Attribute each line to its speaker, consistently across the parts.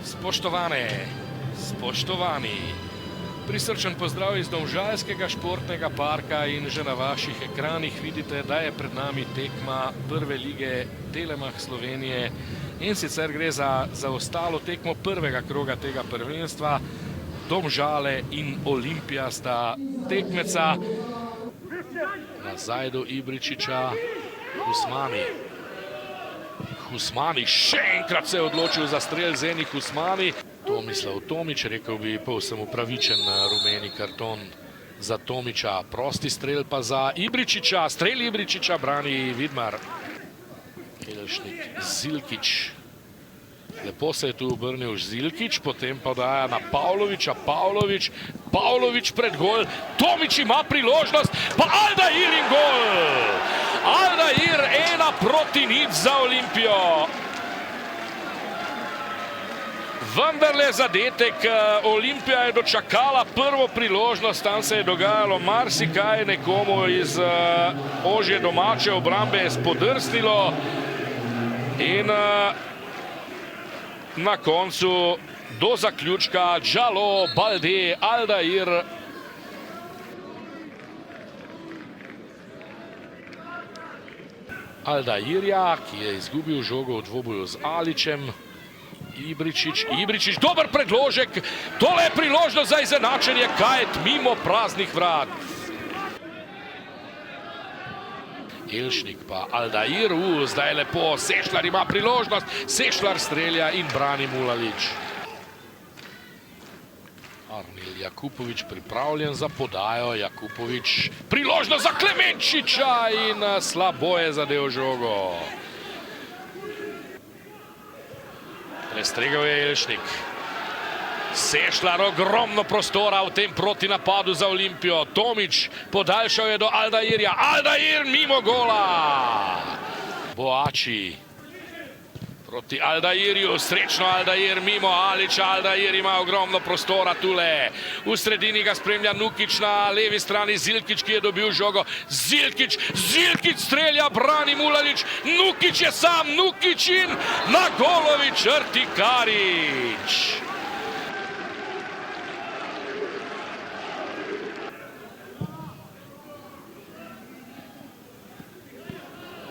Speaker 1: Spoštovane, spoštovani, prisrčen pozdrav iz Domžalskega športnega parka in že na vaših ekranih vidite, da je pred nami tekma prve lige Telemach Slovenije in sicer gre za ostalo tekmo prvega kroga tega prvenstva. Domžale in Olimpija sta tekmeca. Nazaj do Ibričiča, Husmani še enkrat se je odločil za strel Zeni Husmani. Tomislav Tomič, rekel bi povsem upravičen rumeni karton za Tomiča. Prosti strel pa za Ibričiča, strel Ibričiča brani Vidmar. Elšnik, Zilkič. Lepo se je tu obrnil Zilkič, potem pa daja na Pavloviča, Pavlovič pred gol. Tomič ima priložnost, pa Aldair in gol! Aldair 1-0 za Olimpijo. Vendarle zadetek, Olimpija je dočakala prvo priložnost, tam se je dogajalo marsikaj, nekomu iz ožje domače obrambe je spodrsnilo in na koncu do zaključka Džalo, Balde, Aldair. Aldairja, ki je izgubil žogo v dvoboju z Aličem. Ibričič, dober predložek. Tole je priložnost za izenačenje, Kajet mimo praznih vrat. Elšnik pa Aldair, zdaj lepo, Sešljar ima priložnost, Sešljar strelja in brani Mulalič. Arnil Jakupovič pripravljen za podajo, Jakupovič, priložnost za Klemenčiča in slabo je zadev žogo. Prestregel je Elšnik. Sešljar, ogromno prostora v tem protinapadu za Olimpijo. Tomič podaljšal je do Aldairja. Aldair mimo gola. Boači proti Aldairju. Srečno Aldair mimo Aliča. Aldair ima ogromno prostora tule. V sredini ga spremlja Nukič, na levi strani Zilkič, ki je dobil žogo. Zilkič strelja, brani Mulalič. Nukič je sam, Nukič in na golovi črti Karič.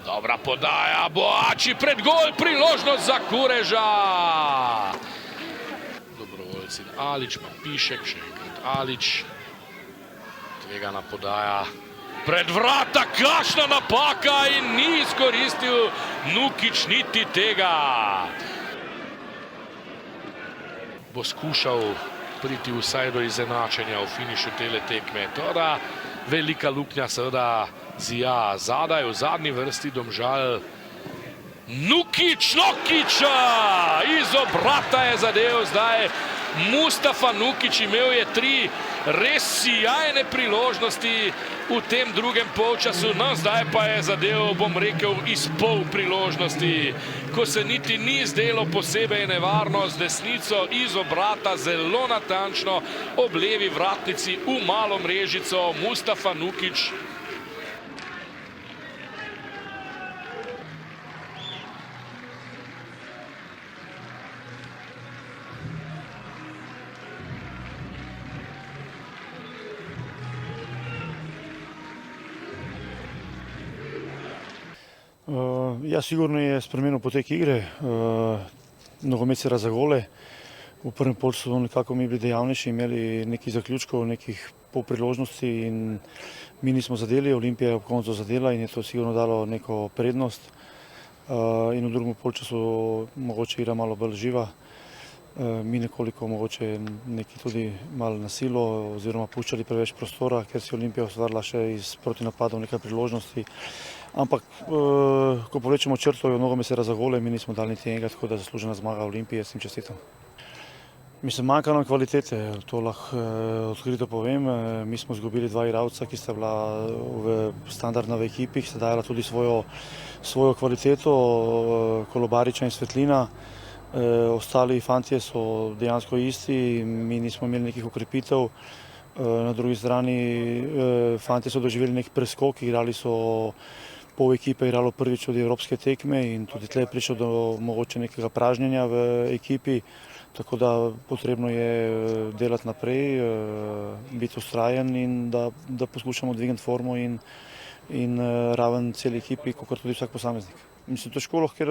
Speaker 1: Dobra podaja, Boači pred gol, priložnost za Kureža. Dobrovoljci Alič, pa Pišek, še enkrat Alič. Tvegana podaja pred vrata, kakšna napaka in ni izkoristil Nukič niti tega. Bo skušal priti vsaj do izenačenja v finišu tele tekme. Toda velika luknja seveda zija zadaj, v zadnji vrsti Domžal. Nukiča! Iz obrata je zadev zdaj Mustafa Nukič, imel je 3 res sijajne priložnosti v tem drugem polčasu, no zdaj pa je zadev, bom rekel, iz pol priložnosti, ko se niti ni zdelo posebej nevarno, z desnico iz obrata, zelo natančno ob levi vratnici v malo mrežico Mustafa Nukič.
Speaker 2: Ja, sigurno je spremenil potek igre, nogomet se razagole. V prvem polčasu smo nekako mi bili dejavnejši, imeli nekih zaključkov, nekih polpriložnosti in mi nismo zadeli, Olimpija je ob koncu zadela in je to sigurno dalo neko prednost. In v drugem polčasu mogoče igra malo bolj živa, mi nekoliko mogoče neki tudi malo na silo oziroma puščali preveč prostora, ker si Olimpija ustvarila še iz protinapadov nekaj priložnosti. Ampak, ko povlečemo črto, nogomet se razagole, mi nismo dali niti enega, tako da zaslužena zmaga Olimpije, s tem čestitam. Mislim, manjka nam kvalitete, to lahko odkrito povem. Mi smo izgubili 2 igralca, ki sta bila standardna v ekipi, ki sta dajala tudi svojo kvaliteto, Kolobariča in Svetlina. Ostali fantje so dejansko isti, mi nismo imeli nekih okrepitev. Na drugi strani fantje so doživeli nek preskok, igrali so pol ekipe igralo prvič od evropske tekme in tudi tle je prišlo do mogoče nekega pražnjenja v ekipi, tako da potrebno je delati naprej, biti ustrajen in da poskušamo dvigati formo in raven celi ekipi, kot tudi vsak posameznik. Mislim, težko lahko kjer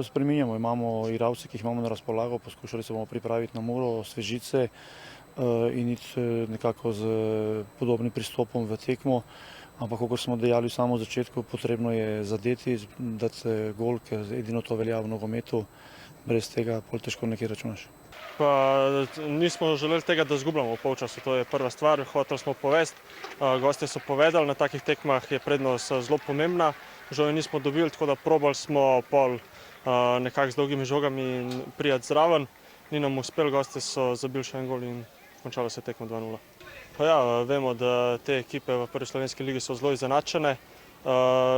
Speaker 2: spreminjamo, imamo igralce, ki jih imamo na razpolago, poskušali se bomo pripraviti na Muro, Svežice in iti nekako z podobnim pristopom v tekmo, ampak kot smo dejali v samem začetku, potrebno je zadeti, dati gol, ker edino to velja v nogometu, brez tega pol težko nekaj računaš.
Speaker 3: Pa nismo želeli tega, da izgubljamo v polčasu, to je prva stvar, hoteli smo povesti, gostje so povedali, na takih tekmah je prednost zelo pomembna, žal je nismo dobili, tako da probali smo pol nekako z dolgimi žogami prijeti zraven, ni nam uspel, gostje so zabili še en gol in končalo se tekmo 2:0. Pa ja, vemo, da te ekipe v prvi slovenski ligi so zelo izenačene,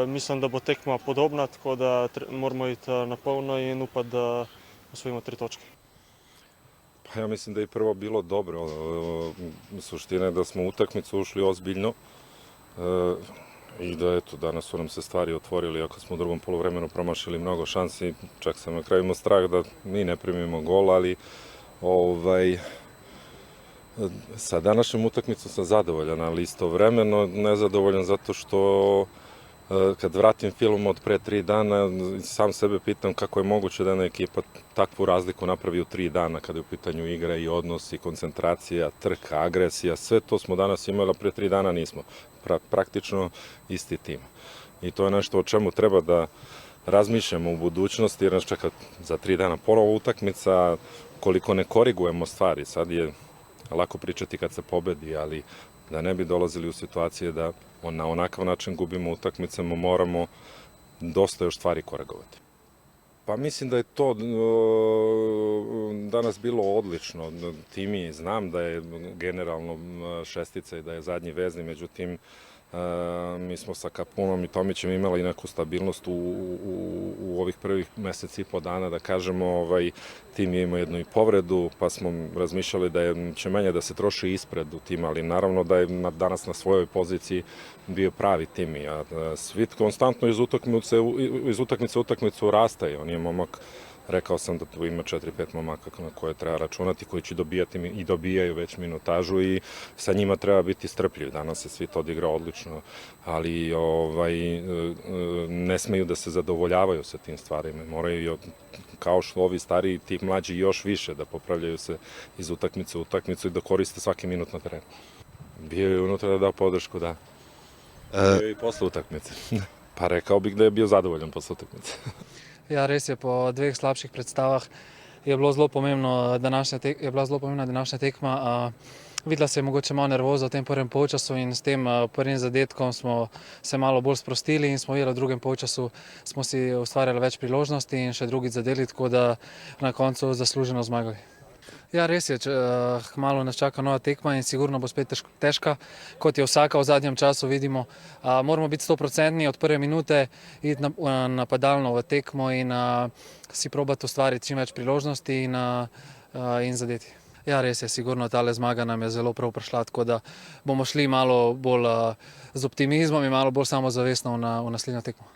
Speaker 3: mislim, da bo tekma podobna, tako da moramo iti na polno in upati, da osvojimo 3 točke.
Speaker 4: Pa ja mislim da je prvo bilo dobro, suština je da smo u utakmicu ušli ozbiljno i da eto danas su nam se stvari otvorili, ako smo u drugom poluvremenu promašili mnogo šansi, čak sam na kraju imao strah da mi ne primimo gol, ali sa današnjom utakmicom sam zadovoljan, ali istovremeno nezadovoljan zato što kad vratim film od pre 3 dana, sam sebe pitam kako je moguće da jedna ekipa takvu razliku napravi u 3 dana kada je u pitanju igra i odnos i koncentracija, trka, agresija, sve to smo danas imali, a pre 3 dana nismo. Praktično isti tim. I to je nešto o čemu treba da razmišljamo u budućnosti, jer nas čeka za 3 dana ponovo utakmica, koliko ne korigujemo stvari. Sad je lako pričati kad se pobedi, ali da ne bi dolazili u situacije da na onakav način gubimo utakmicama, moramo dosta još stvari korigovati. Pa mislim da je to danas bilo odlično. Timi znam da je generalno šestica i da je zadnji vezni, međutim mi smo sa Kapunom i Tomićem imali neku stabilnost u ovih prvih meseci i po dana, da kažemo, tim je imao jednu i povredu, pa smo razmišljali da će manje da se troši ispred u tim, ali naravno da je danas na svojoj poziciji bio pravi tim. Svit konstantno iz utakmice u utakmicu rastaje, on je momak. Rekao sam da tu ima 4-5 momaka na koje treba računati, koji će dobijati i dobijaju već minutažu i sa njima treba biti strpljiv. Danas se Svit odigrao odlično, ali ne smeju da se zadovoljavaju sa tim stvarima. Moraju, kao što ovi stariji, ti mlađi još više da popravljaju se iz utakmice u utakmicu i da koriste svaki minut na terenu. Bio je unutra da da podršku, da. Bio je i posle utakmice. Pa rekao bih da je bio zadovoljan posle utakmice.
Speaker 5: Ja, res je, po 2 slabših predstavah je bila zelo pomembna današnja tekma. Videla se je mogoče malo nervoza v tem prvem polčasu in s tem prvim zadetkom smo se malo bolj sprostili in smo videli v drugem polčasu, smo si ustvarjali več priložnosti in še drugič zadeli, tako da na koncu zasluženo zmagali. Ja, res je, kmalu nas čaka nova tekma in sigurno bo spet težka, kot je vsaka v zadnjem času, vidimo. Moramo biti 100% od prve minute, iti napadalno v tekmo in si probati ustvariti čim več priložnosti in zadeti. Ja, res je, sigurno tale zmaga nam je zelo prav prišla, tako da bomo šli malo bolj z optimizmom in malo bolj samozavestno v naslednjo tekmo.